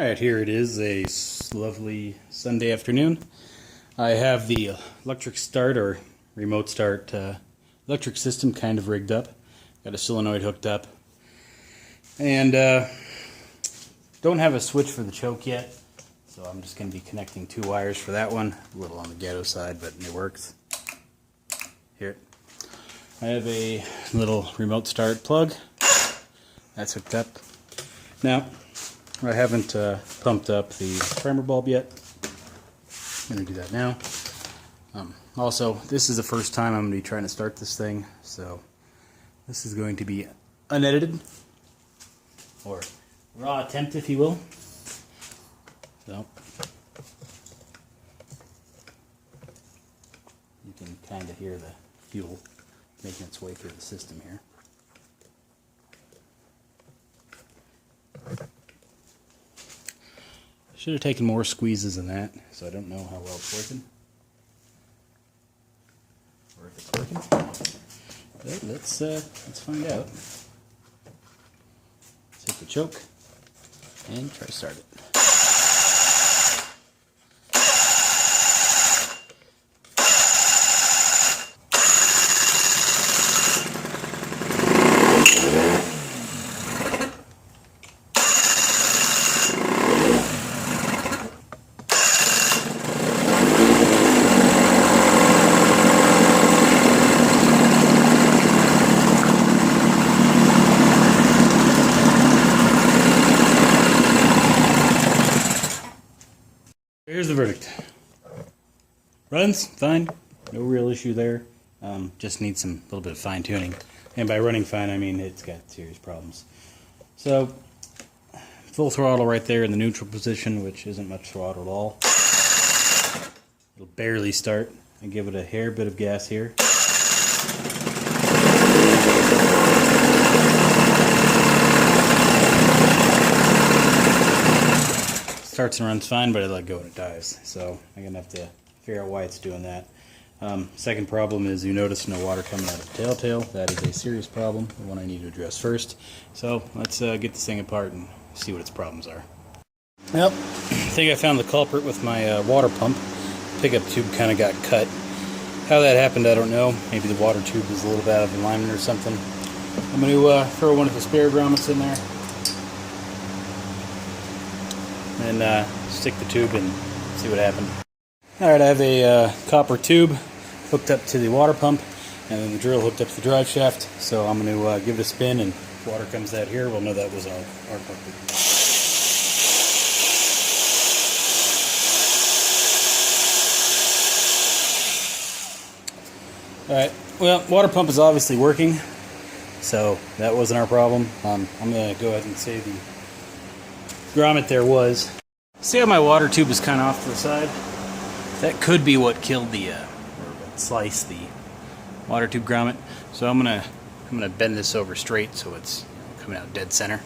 Alright, here it is, a lovely Sunday afternoon. I have the electric start or remote start electric system kind of rigged up. Got a solenoid hooked up. And don't have a switch for the choke yet, so I'm just going to be connecting two wires for that one. A little on the ghetto side, but it works. Here. I have a little remote start plug. That's hooked up. Now, I haven't pumped up the primer bulb yet. I'm going to do that now. Also, this is the first time I'm going to be trying to start this thing, so this is going to be unedited, or raw attempt, if you will. So, you can kind of hear the fuel making its way through the system here. Should have taken more squeezes than that, so I don't know how well it's working. Or if it's working. But let's find out. Let's hit the choke and try to start it. Here's the verdict. Runs fine, no real issue there. Just needs a little bit of fine tuning, and by running fine I mean it's got serious problems. So full throttle right there in the neutral position, which isn't much throttle at all. It'll barely start. I give it a hair bit of gas here. Starts and runs fine, but I let go and it dies. So I'm going to have to figure out why it's doing that. Second problem is you notice no water coming out of the telltale. That is a serious problem, the one I need to address first. So let's get this thing apart and see what its problems are. Well, I think I found the culprit with my water pump. Pickup tube kind of got cut. How that happened, I don't know. Maybe the water tube is a little bit out of alignment or something. I'm going to throw one of the spare grommets in there. And stick the tube and see what happened. Alright, I have a copper tube hooked up to the water pump, and then the drill hooked up to the drive shaft. So I'm going to give it a spin, and if water comes out here, we'll know that was our culprit. Alright, well, water pump is obviously working, so that wasn't our problem. I'm going to go ahead and say the grommet there was. See how my water tube is kind of off to the side? That could be what killed the, or sliced the water tube grommet. So I'm gonna bend this over straight so it's coming out dead center.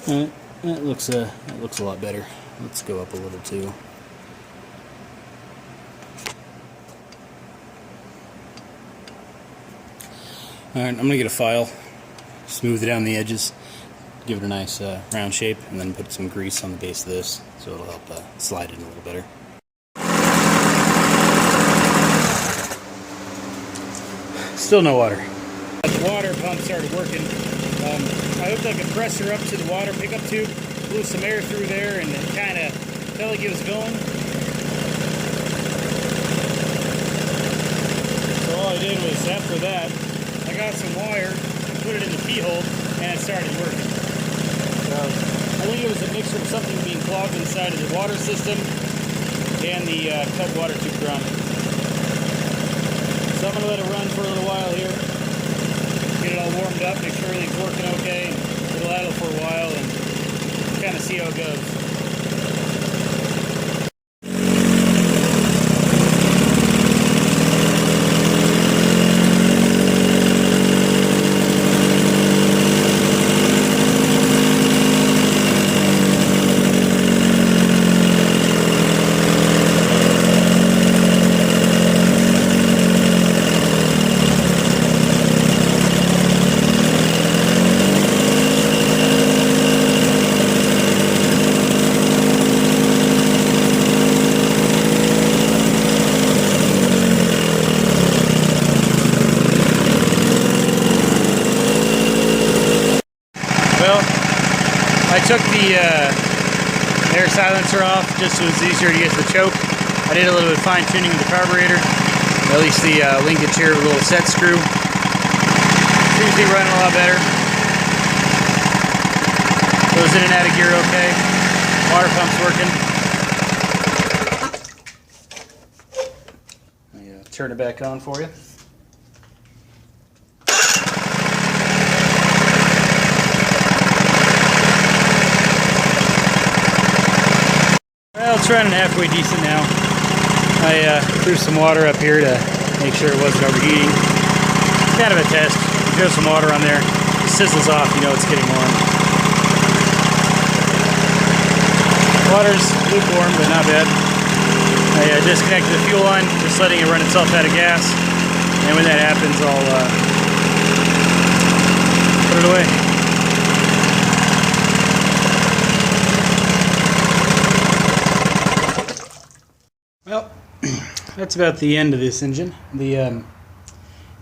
Alright, that looks a lot better. Let's go up a little too. Alright, I'm gonna get a file, smooth it down the edges, give it a nice round shape, and then put some grease on the base of this so it'll help slide in a little better. Still no water. The water pump started working. I hooked a compressor up to the water pickup tube, blew some air through there, and it kind of felt like it was going. So all I did was, after that, I got some wire and put it in the keyhole, and it started working. So I think it was a mixture of something being clogged inside of the water system and the cut water tube grommet. So I'm going to let it run for a little while here. Get it all warmed up, make sure everything's working okay, and it'll idle for a while and kind of see how it goes. I took the air silencer off just so it was easier to get to the choke. I did a little bit of fine tuning of the carburetor, at least the linkage here with a little set screw. Seems to be running a lot better. Goes in and out of gear okay. Water pump's working. Let me turn it back on for you. Well, it's running halfway decent now. I threw some water up here to make sure it wasn't overheating. It's kind of a test. Throw some water on there. It sizzles off, you know it's getting warm. Water's lukewarm, but not bad. I disconnected the fuel line, just letting it run itself out of gas. And when that happens, I'll put it away. Well, that's about the end of this engine. The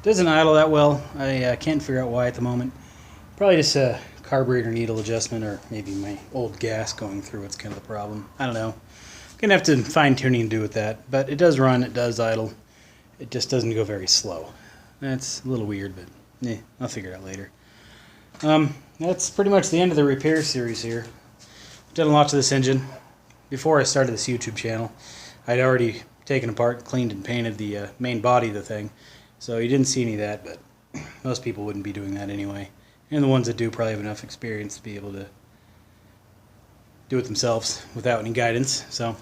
doesn't idle that well. I can't figure out why at the moment. Probably just a carburetor needle adjustment, or maybe my old gas going through. It's kind of the problem. I don't know. Gonna have to fine tuning to do with that. But it does run. It does idle. It just doesn't go very slow. That's a little weird, but I'll figure it out later. That's pretty much the end of the repair series here. I've done a lot to this engine. Before I started this YouTube channel, I'd already taken apart, cleaned and painted the main body of the thing. So you didn't see any of that, but most people wouldn't be doing that anyway. And the ones that do probably have enough experience to be able to do it themselves without any guidance. So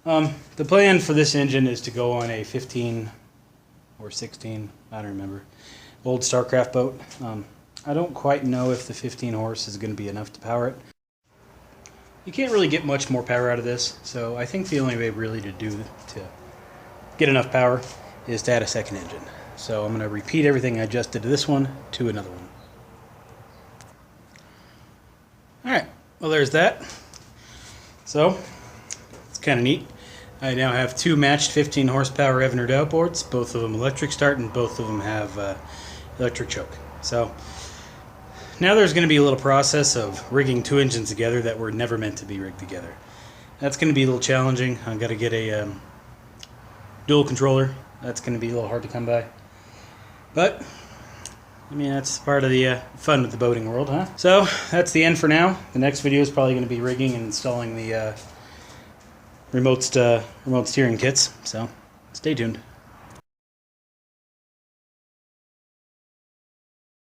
the plan for this engine is to go on a 15 or 16, I don't remember, old StarCraft boat. I don't quite know if the 15 horse is going to be enough to power it. You can't really get much more power out of this, so I think the only way really to get enough power is to add a second engine. So I'm going to repeat everything I just did to this one to another one. Alright, well there's that. So, it's kind of neat. I now have two matched 15 horsepower Evinrude outboards, both of them electric start and both of them have electric choke. So, now there's going to be a little process of rigging two engines together that were never meant to be rigged together. That's going to be a little challenging. I've got to get a dual controller. That's going to be a little hard to come by. But, I mean, that's part of the fun with the boating world, huh? So, that's the end for now. The next video is probably going to be rigging and installing the remote steering kits. So, stay tuned.